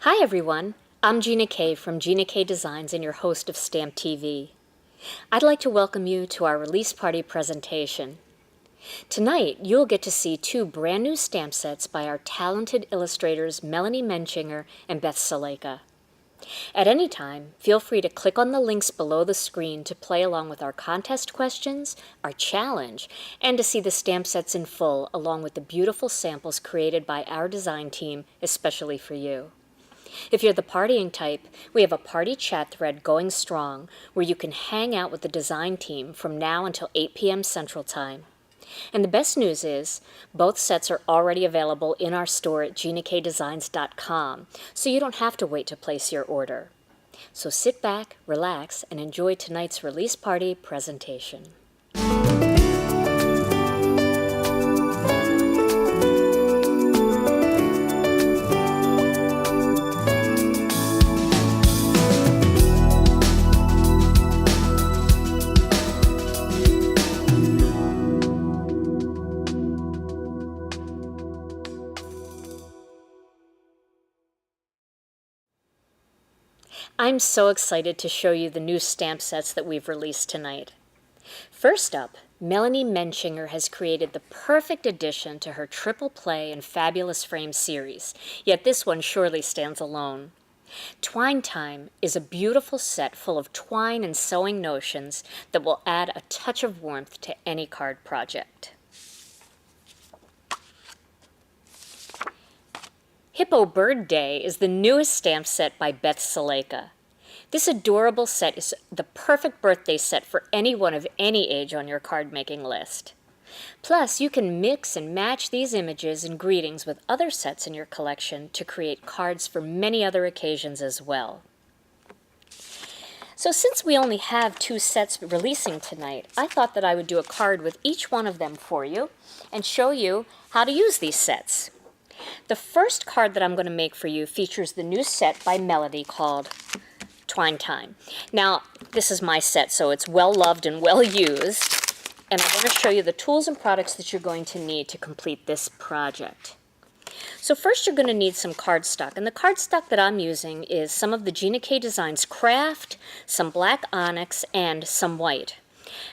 Hi everyone, I'm Gina K from Gina K Designs and your host of Stamp TV. I'd like to welcome you to our release party presentation. Tonight, you'll get to see two brand new stamp sets by our talented illustrators Melanie Menchinger and Beth Saleka. At any time, feel free to click on the links below the screen to play along with our contest questions, our challenge, and to see the stamp sets in full along with the beautiful samples created by our design team especially for you. If you're the partying type, we have a party chat thread going strong where you can hang out with the design team from now until 8 p.m. Central Time. And the best news is, both sets are already available in our store at ginakdesigns.com, so you don't have to wait to place your order. So sit back, relax, and enjoy tonight's release party presentation. I'm so excited to show you the new stamp sets that we've released tonight. First up, Melanie Menchinger has created the perfect addition to her Triple Play and Fabulous Frame series, yet this one surely stands alone. Twine Time is a beautiful set full of twine and sewing notions that will add a touch of warmth to any card project. Hippo Birdday is the newest stamp set by Beth Saleka. This adorable set is the perfect birthday set for anyone of any age on your card making list. Plus, you can mix and match these images and greetings with other sets in your collection to create cards for many other occasions as well. So since we only have two sets releasing tonight, I thought that I would do a card with each one of them for you and show you how to use these sets. The first card that I'm going to make for you features the new set by Melody called Twine Time. Now, this is my set, so it's well loved and well used, and I'm going to show you the tools and products that you're going to need to complete this project. So first you're going to need some cardstock, and the cardstock that I'm using is some of the Gina K Designs Kraft, some black Onyx, and some white.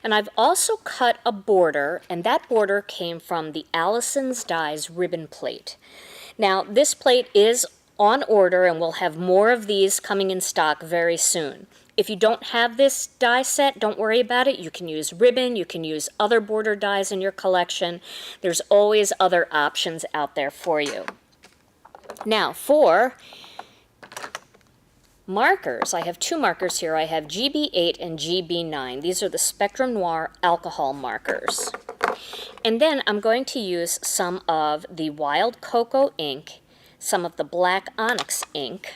And I've also cut a border, and that border came from the Alison's Dies ribbon plate. Now, this plate is on order, and we'll have more of these coming in stock very soon. If you don't have this die set, don't worry about it. You can use ribbon, you can use other border dies in your collection. There's always other options out there for you. Now, for markers, I have two markers here. I have GB8 and GB9. These are the Spectrum Noir alcohol markers. And then I'm going to use some of the Wild Cocoa ink, some of the Black Onyx ink,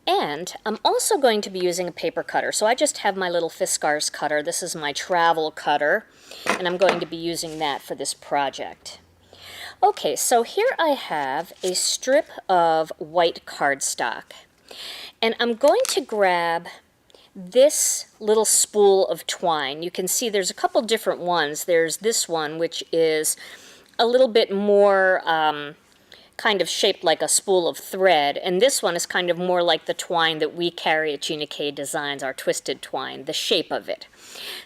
and I'm also going to be using a paper cutter. So I just have my little Fiskars cutter. This is my travel cutter, and I'm going to be using that for this project. Okay, so here I have a strip of white cardstock. And I'm going to grab this little spool of twine. You can see there's a couple different ones. There's this one, which is a little bit more kind of shaped like a spool of thread. And this one is kind of more like the twine that we carry at Gina K Designs, our twisted twine, the shape of it.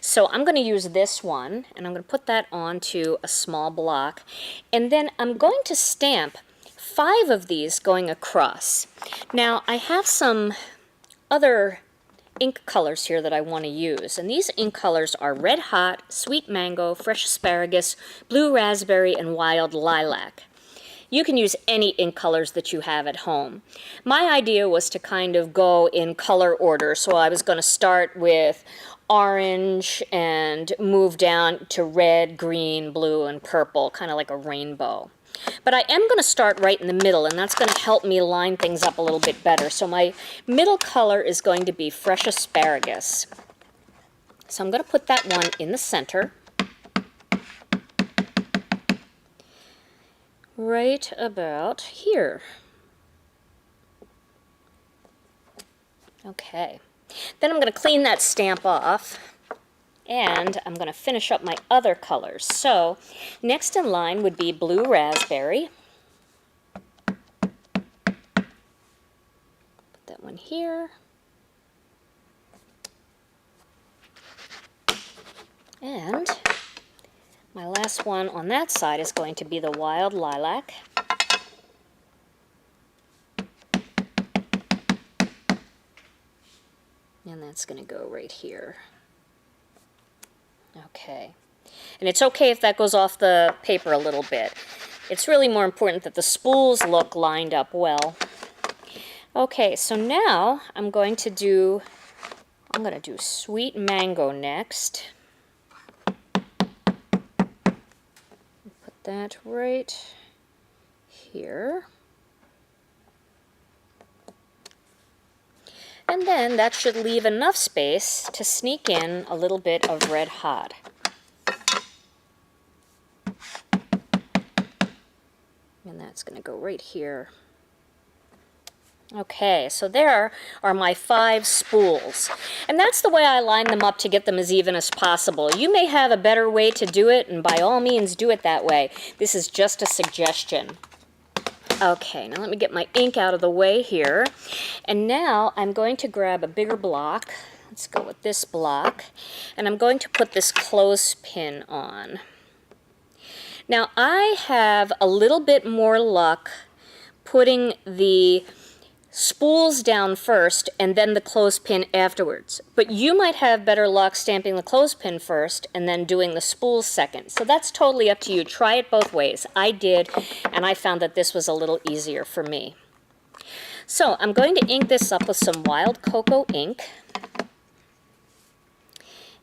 So I'm going to use this one, and I'm going to put that onto a small block. And then I'm going to stamp 5 of these going across. Now, I have some other ink colors here that I want to use, and these ink colors are Red Hot, Sweet Mango, Fresh Asparagus, Blue Raspberry, and Wild Lilac. You can use any ink colors that you have at home. My idea was to kind of go in color order, so I was going to start with orange and move down to red, green, blue, and purple, kind of like a rainbow. But I am going to start right in the middle, and that's going to help me line things up a little bit better. So my middle color is going to be Fresh Asparagus. So I'm going to put that one in the center, right about here. Okay. Then I'm going to clean that stamp off, and I'm going to finish up my other colors. So next in line would be Blue Raspberry, one here. And my last one on that side is going to be the Wild Lilac. And that's going to go right here. Okay. And it's okay if that goes off the paper a little bit. It's really more important that the spools look lined up well. Okay, so now I'm going to do Sweet Mango next. Put that right here. And then that should leave enough space to sneak in a little bit of Red Hot. And that's going to go right here. Okay, so there are my 5 spools. And that's the way I line them up to get them as even as possible. You may have a better way to do it, and by all means do it that way. This is just a suggestion. Okay, now let me get my ink out of the way here. And now I'm going to grab a bigger block. Let's go with this block. And I'm going to put this clothespin on. Now I have a little bit more luck putting the spools down first and then the clothespin afterwards. But you might have better luck stamping the clothespin first and then doing the spools second. So that's totally up to you. Try it both ways. I did, and I found that this was a little easier for me. So I'm going to ink this up with some Wild Cocoa ink.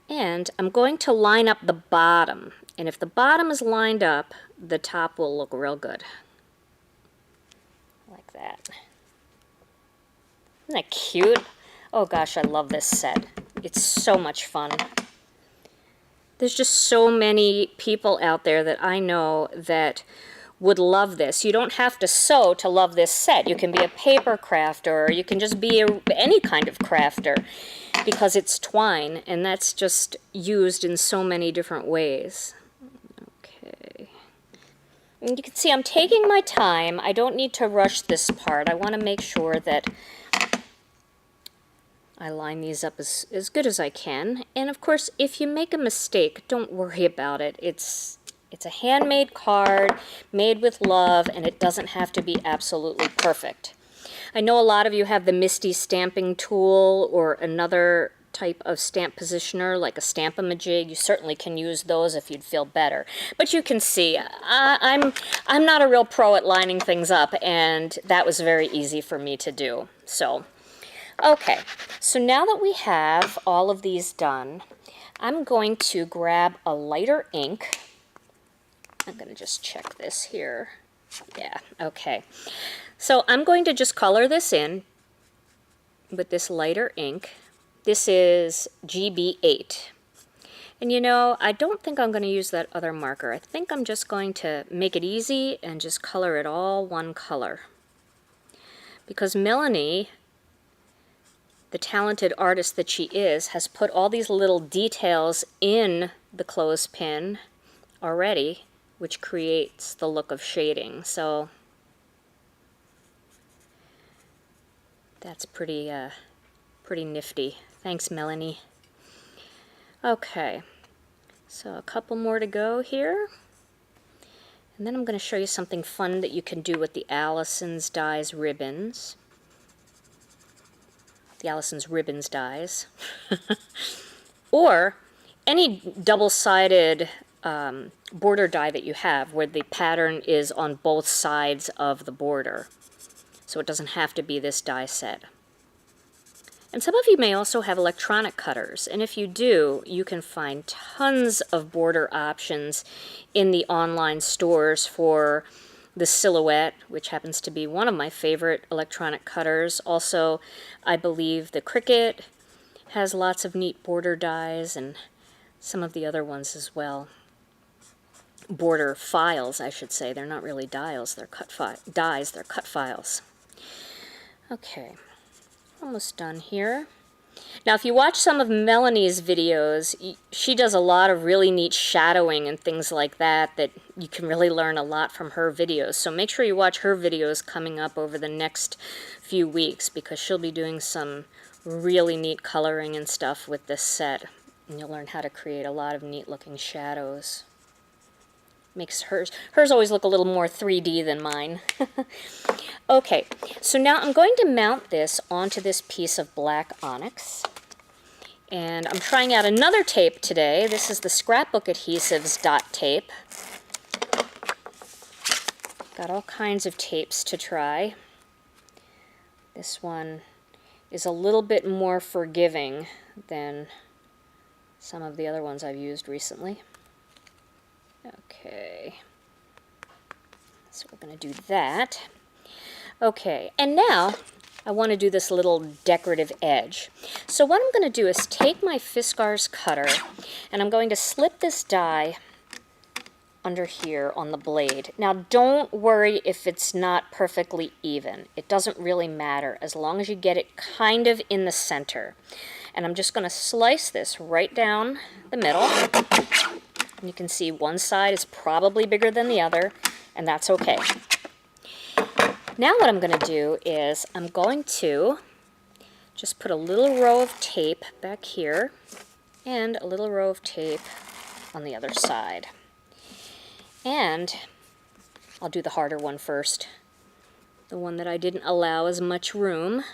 And I'm going to line up the bottom. And if the bottom is lined up, the top will look real good. Like that. Isn't that cute? Oh gosh, I love this set. It's so much fun. There's just so many people out there that I know that would love this. You don't have to sew to love this set. You can be a paper crafter, or you can just be any kind of crafter, because it's twine, and that's just used in so many different ways. Okay. And you can see I'm taking my time. I don't need to rush this part. I want to make sure that I line these up as good as I can. And of course, if you make a mistake, don't worry about it. It's a handmade card, made with love, and it doesn't have to be absolutely perfect. I know a lot of you have the Misty stamping tool or another type of stamp positioner like a Stamp-A-Majig. You certainly can use those if you'd feel better. But you can see, I'm not a real pro at lining things up, and that was very easy for me to do. So, okay, so now that we have all of these done, I'm going to grab a lighter ink. I'm going to just check this here. Yeah, okay. So I'm going to just color this in with this lighter ink. This is GB8. And you know, I don't think I'm going to use that other marker. I think I'm just going to make it easy and just color it all one color. Because Melanie, the talented artist that she is, has put all these little details in the clothespin already, which creates the look of shading. So that's pretty nifty. Thanks, Melanie. Okay, so a couple more to go here. And then I'm going to show you something fun that you can do with the Alison's Dies ribbons. The Alison's Ribbons dies. Or any double-sided border die that you have where the pattern is on both sides of the border. So it doesn't have to be this die set. And some of you may also have electronic cutters, and if you do, you can find tons of border options in the online stores for the Silhouette, which happens to be one of my favorite electronic cutters. Also, I believe the Cricut has lots of neat border dies, and some of the other ones as well. Border files, I should say. They're not really dies, they're cut files. Okay, almost done here. Now, if you watch some of Melanie's videos, she does a lot of really neat shadowing and things like that you can really learn a lot from her videos. So make sure you watch her videos coming up over the next few weeks, because she'll be doing some really neat coloring and stuff with this set. And you'll learn how to create a lot of neat looking shadows. Makes hers always look a little more 3D than mine. Okay, so now I'm going to mount this onto this piece of black onyx. And I'm trying out another tape today. This is the Scrapbook Adhesives dot tape. Got all kinds of tapes to try. This one is a little bit more forgiving than some of the other ones I've used recently. Okay, so we're going to do that. Okay, and now I want to do this little decorative edge. So what I'm going to do is take my Fiskars cutter, and I'm going to slip this die under here on the blade. Now don't worry if it's not perfectly even. It doesn't really matter as long as you get it kind of in the center. And I'm just going to slice this right down the middle. You can see one side is probably bigger than the other, and that's okay. Now what I'm going to do is I'm going to just put a little row of tape back here and a little row of tape on the other side. And I'll do the harder one first, the one that I didn't allow as much room.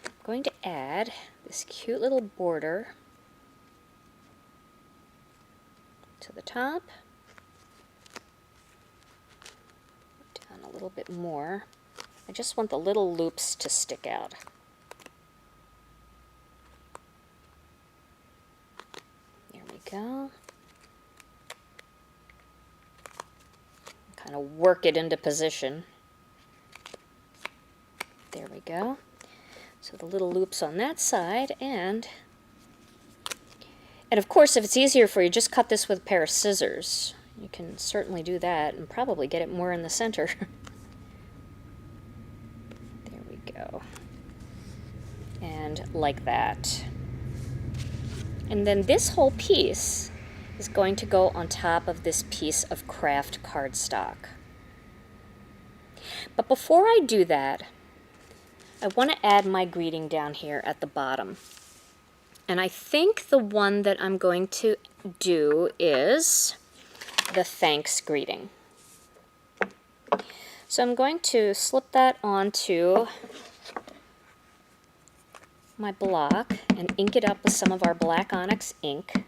I'm going to add this cute little border to the top, down a little bit more. I just want the little loops to stick out. There we go. Kind of work it into position. There we go. So the little loops on that side, and of course, if it's easier for you, just cut this with a pair of scissors. You can certainly do that and probably get it more in the center. There we go. And like that. And then this whole piece is going to go on top of this piece of Kraft cardstock. But before I do that, I want to add my greeting down here at the bottom. And I think the one that I'm going to do is the thanks greeting. So I'm going to slip that onto my block and ink it up with some of our black onyx ink.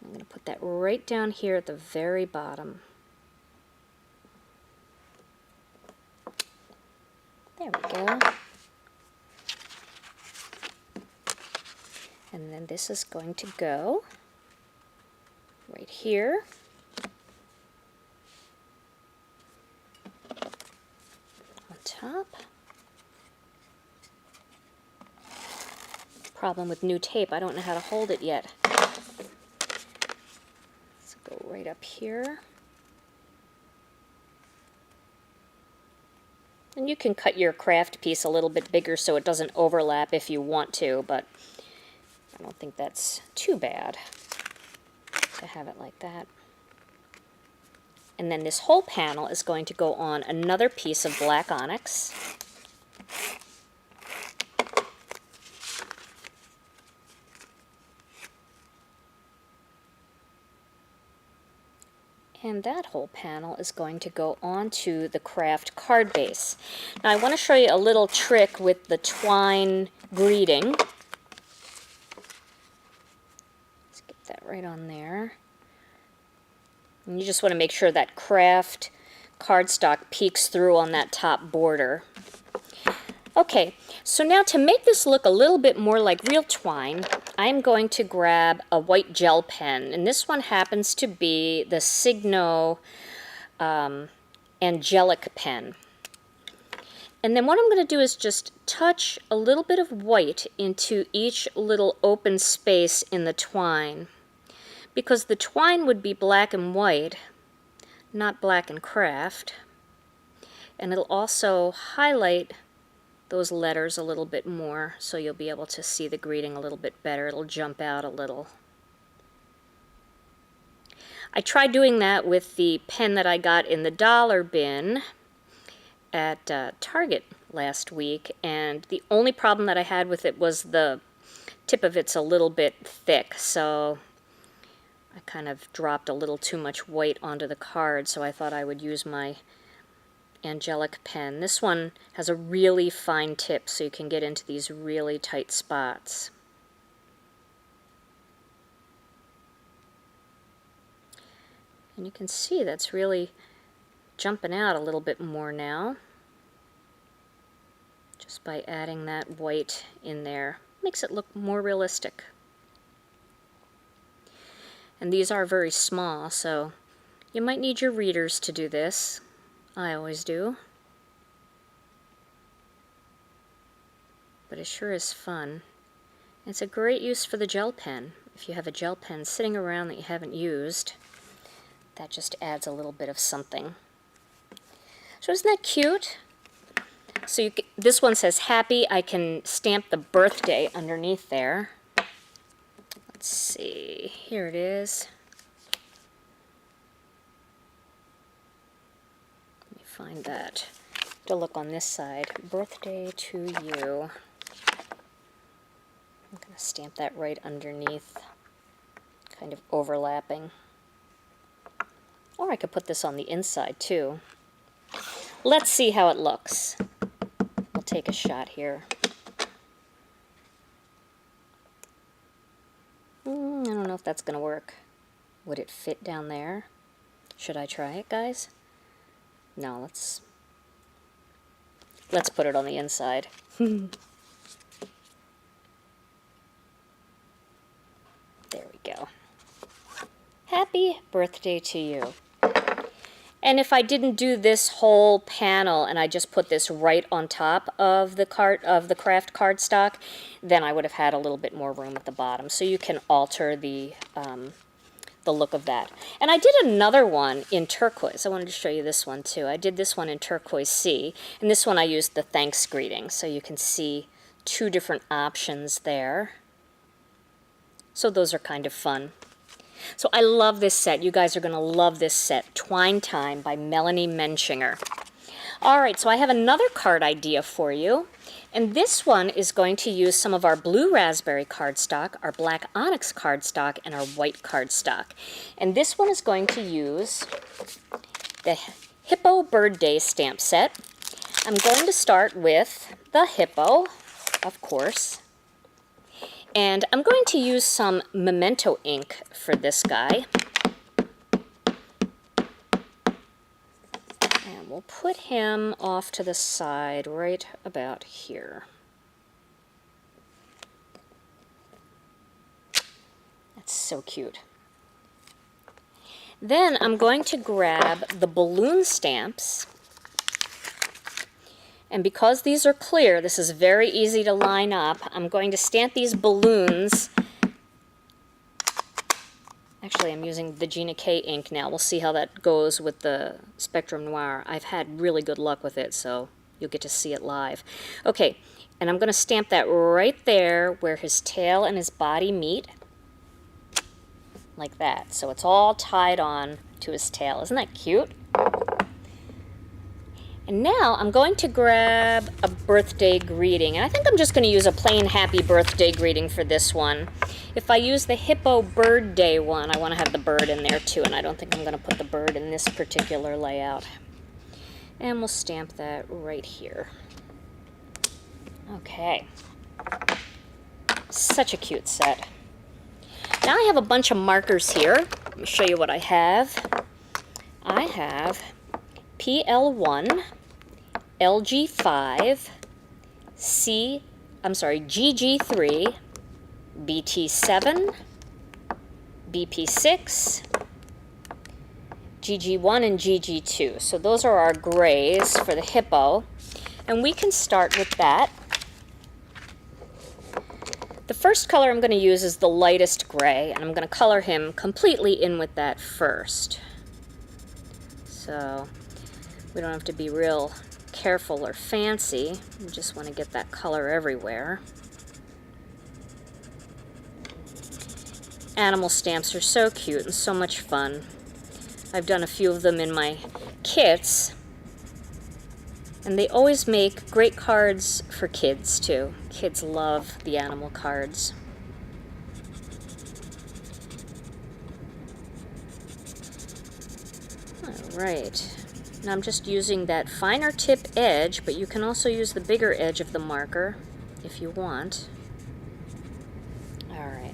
I'm going to put that right down here at the very bottom. There we go. And then this is going to go right here. On top. Problem with new tape, I don't know how to hold it yet. Let's go right up here. And you can cut your craft piece a little bit bigger so it doesn't overlap if you want to, but I don't think that's too bad to have it like that. And then this whole panel is going to go on another piece of black onyx. And that whole panel is going to go onto the Kraft Card Base. Now I want to show you a little trick with the twine greeting. Let's get that right on there. And you just want to make sure that Kraft cardstock peeks through on that top border. Okay, so now to make this look a little bit more like real twine, I'm going to grab a white gel pen, and this one happens to be the Signo Angelic pen. And then what I'm going to do is just touch a little bit of white into each little open space in the twine, because the twine would be black and white, not black and craft. And it'll also highlight those letters a little bit more, so you'll be able to see the greeting a little bit better. It'll jump out a little. I tried doing that with the pen that I got in the dollar bin at Target last week, and the only problem that I had with it was the tip of it's a little bit thick, so I kind of dropped a little too much white onto the card, so I thought I would use my Angelic pen. This one has a really fine tip, so you can get into these really tight spots. And you can see that's really jumping out a little bit more now, just by adding that white in there. Makes it look more realistic. And these are very small, so you might need your readers to do this. I always do. But it sure is fun. It's a great use for the gel pen. If you have a gel pen sitting around that you haven't used, that just adds a little bit of something. So isn't that cute? So this one says happy. I can stamp the birthday underneath there. Let's see. Here it is. Let me find that. To look on this side. Birthday to you. I'm going to stamp that right underneath, kind of overlapping. Or I could put this on the inside too. Let's see how it looks. We'll take a shot here. I don't know if that's going to work. Would it fit down there? Should I try it, guys? No, let's put it on the inside. There we go. Happy birthday to you. And if I didn't do this whole panel and I just put this right on top of the Kraft cardstock, then I would have had a little bit more room at the bottom. So you can alter the look of that. And I did another one in turquoise. I wanted to show you this one too. I did this one in turquoise C, and this one I used the thanks greeting. So you can see two different options there. So those are kind of fun. So I love this set. You guys are going to love this set. Twine Time by Melanie Menchinger. All right, so I have another card idea for you. And this one is going to use some of our blue raspberry cardstock, our black onyx cardstock, and our white cardstock. And this one is going to use the Hippo Birdday stamp set. I'm going to start with the hippo, of course. And I'm going to use some Memento ink for this guy. And we'll put him off to the side right about here. That's so cute. Then I'm going to grab the balloon stamps. And because these are clear, this is very easy to line up. I'm going to stamp these balloons. Actually, I'm using the Gina K ink now. We'll see how that goes with the Spectrum Noir. I've had really good luck with it, so you'll get to see it live. Okay, and I'm going to stamp that right there where his tail and his body meet. Like that. So it's all tied on to his tail. Isn't that cute? And now I'm going to grab a birthday greeting. And I think I'm just going to use a plain happy birthday greeting for this one. If I use the Hippo Birdday one, I want to have the bird in there too. And I don't think I'm going to put the bird in this particular layout. And we'll stamp that right here. Okay. Such a cute set. Now I have a bunch of markers here. Let me show you what I have. I have PL1, LG5, GG3, BT7, BP6, GG1, and GG2. So those are our grays for the hippo. And we can start with that. The first color I'm going to use is the lightest gray, and I'm going to color him completely in with that first. So we don't have to be real careful or fancy. You just want to get that color everywhere. Animal stamps are so cute and so much fun. I've done a few of them in my kits, and they always make great cards for kids too. Kids love the animal cards. Alright, now I'm just using that finer tip edge, but you can also use the bigger edge of the marker if you want. Alright,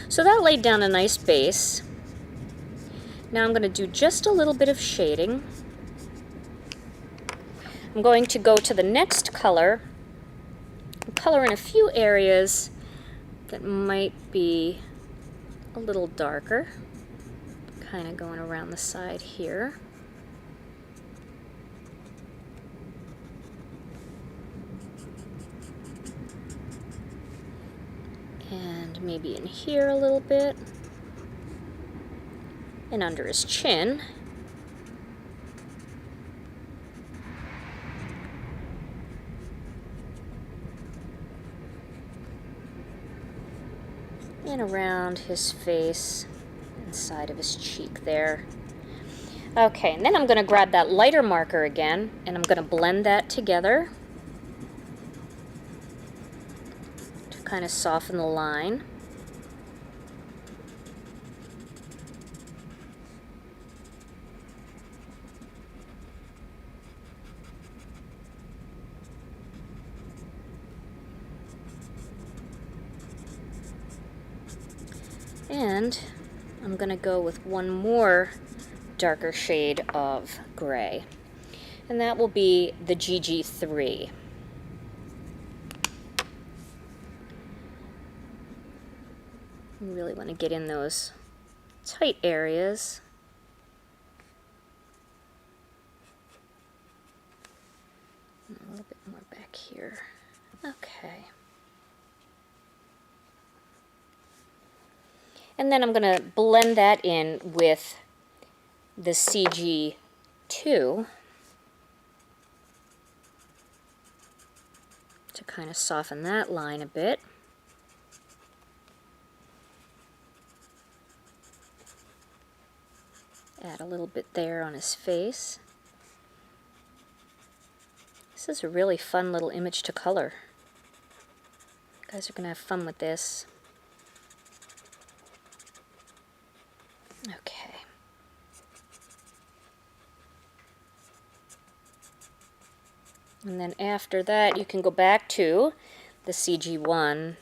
so that laid down a nice base. Now I'm going to do just a little bit of shading. I'm going to go to the next color and color in a few areas that might be a little darker. Kind of going around the side here. And maybe in here a little bit. And under his chin. And around his face, inside of his cheek there. Okay, and then I'm going to grab that lighter marker again, and I'm going to blend that together to kind of soften the line. And I'm going to go with one more darker shade of gray, and that will be the GG3. You really want to get in those tight areas. And a little bit more back here. Okay. And then I'm going to blend that in with the CG2 to kind of soften that line a bit. Add a little bit there on his face. This is a really fun little image to color. You guys are going to have fun with this. Okay. And then after that, you can go back to the CG1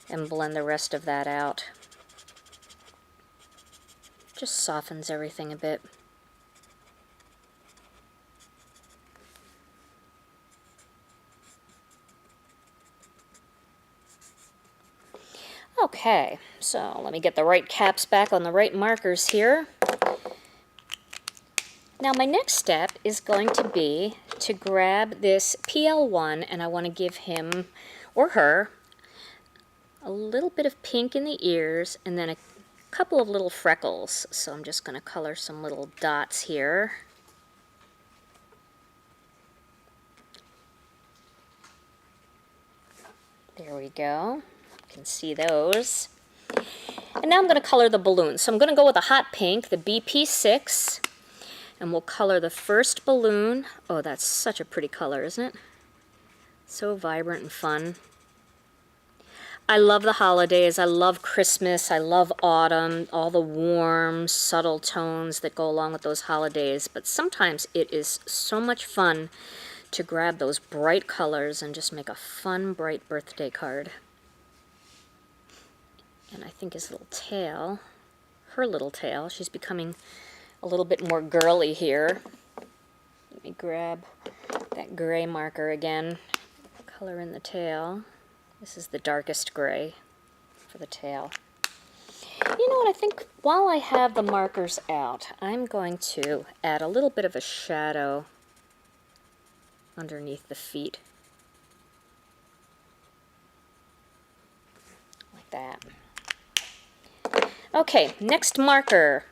and blend the rest of that out. Just softens everything a bit. Okay, so let me get the right caps back on the right markers here. Now my next step is going to be to grab this PL1, and I want to give him or her a little bit of pink in the ears and then a couple of little freckles. So I'm just going to color some little dots here. There we go. You can see those. And now I'm going to color the balloon. So I'm going to go with a hot pink, the BP6, and we'll color the first balloon. Oh, that's such a pretty color, isn't it? So vibrant and fun. I love the holidays. I love Christmas. I love autumn, all the warm, subtle tones that go along with those holidays. But sometimes it is so much fun to grab those bright colors and just make a fun, bright birthday card. And I think his little tail, her little tail, she's becoming a little bit more girly here. Let me grab that gray marker again, color in the tail. This is the darkest gray for the tail. You know what, I think while I have the markers out, I'm going to add a little bit of a shadow underneath the feet. Like that. Okay, next marker.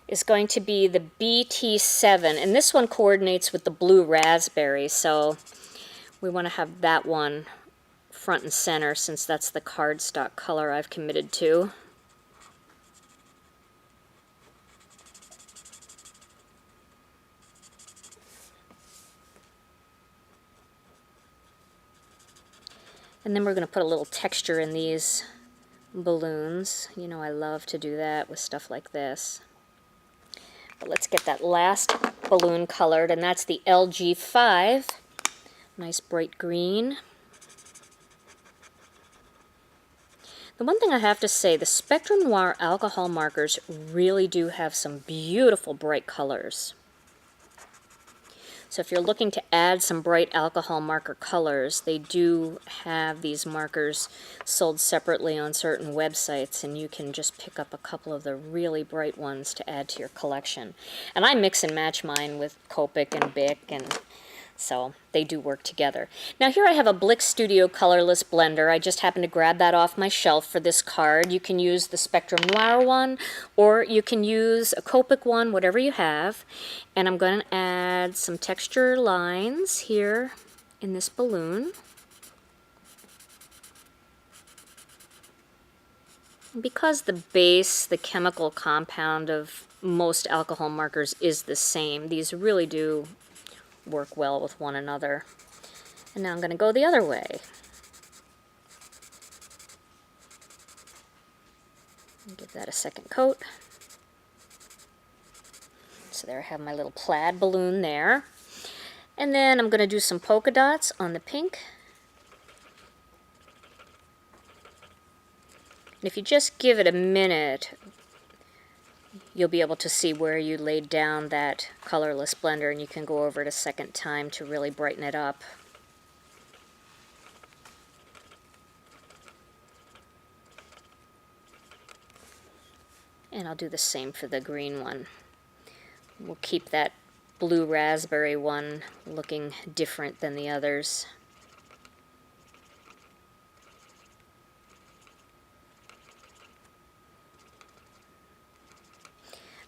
is going to be the BT7, and this one coordinates with the blue raspberry, so we want to have that one front and center since that's the cardstock color I've committed to. And then we're going to put a little texture in these balloons. You know I love to do that with stuff like this. But let's get that last balloon colored, and that's the LG5. Nice bright green. The one thing I have to say, the Spectrum Noir alcohol markers really do have some beautiful bright colors. So if you're looking to add some bright alcohol marker colors, they do have these markers sold separately on certain websites, and you can just pick up a couple of the really bright ones to add to your collection. And I mix and match mine with Copic and Bic, and so they do work together. Now here I have a Blick Studio Colorless blender. I just happened to grab that off my shelf for this card. You can use the Spectrum Noir one, or you can use a Copic one, whatever you have. And I'm going to add some texture lines here in this balloon. Because the base, the chemical compound of most alcohol markers is the same, these really do work well with one another. And now I'm going to go the other way. Give that a second coat. So there I have my little plaid balloon there. And then I'm going to do some polka dots on the pink. And if you just give it a minute, you'll be able to see where you laid down that colorless blender, and you can go over it a second time to really brighten it up. And I'll do the same for the green one. We'll keep that blue raspberry one looking different than the others.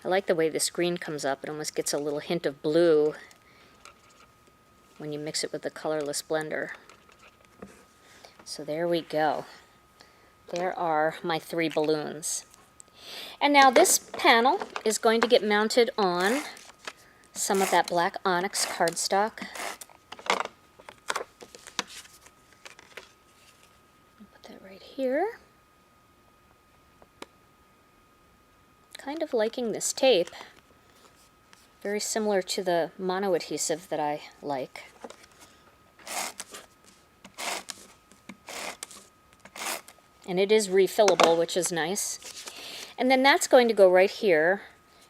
I like the way this green comes up. It almost gets a little hint of blue when you mix it with the colorless blender. So there we go. There are my 3 balloons. And now this panel is going to get mounted on some of that black Onyx cardstock. Put that right here. Kind of liking this tape. Very similar to the mono adhesive that I like. And it is refillable, which is nice. And then that's going to go right here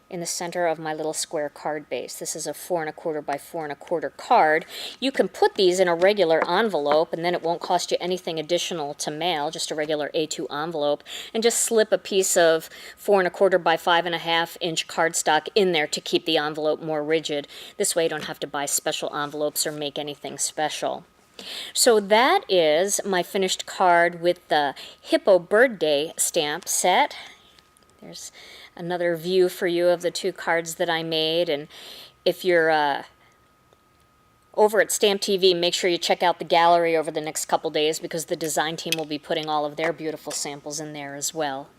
in the center of my little square card base. This is a 4 1/4 by 4 1/4 card. You can put these in a regular envelope, and then it won't cost you anything additional to mail, just a regular A2 envelope, and just slip a piece of 4 1/4 by 5 1/2 inch cardstock in there to keep the envelope more rigid. This way you don't have to buy special envelopes or make anything special. So that is my finished card with the Hippo Birdday stamp set. There's another view for you of the 2 cards that I made. And if you're over at Stamp TV, make sure you check out the gallery over the next couple days, because the design team will be putting all of their beautiful samples in there as well.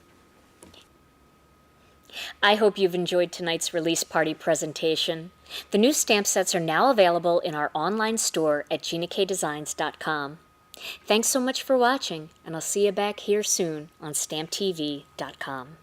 I hope you've enjoyed tonight's release party presentation. The new stamp sets are now available in our online store at GinaKDesigns.com. Thanks so much for watching, and I'll see you back here soon on StampTV.com.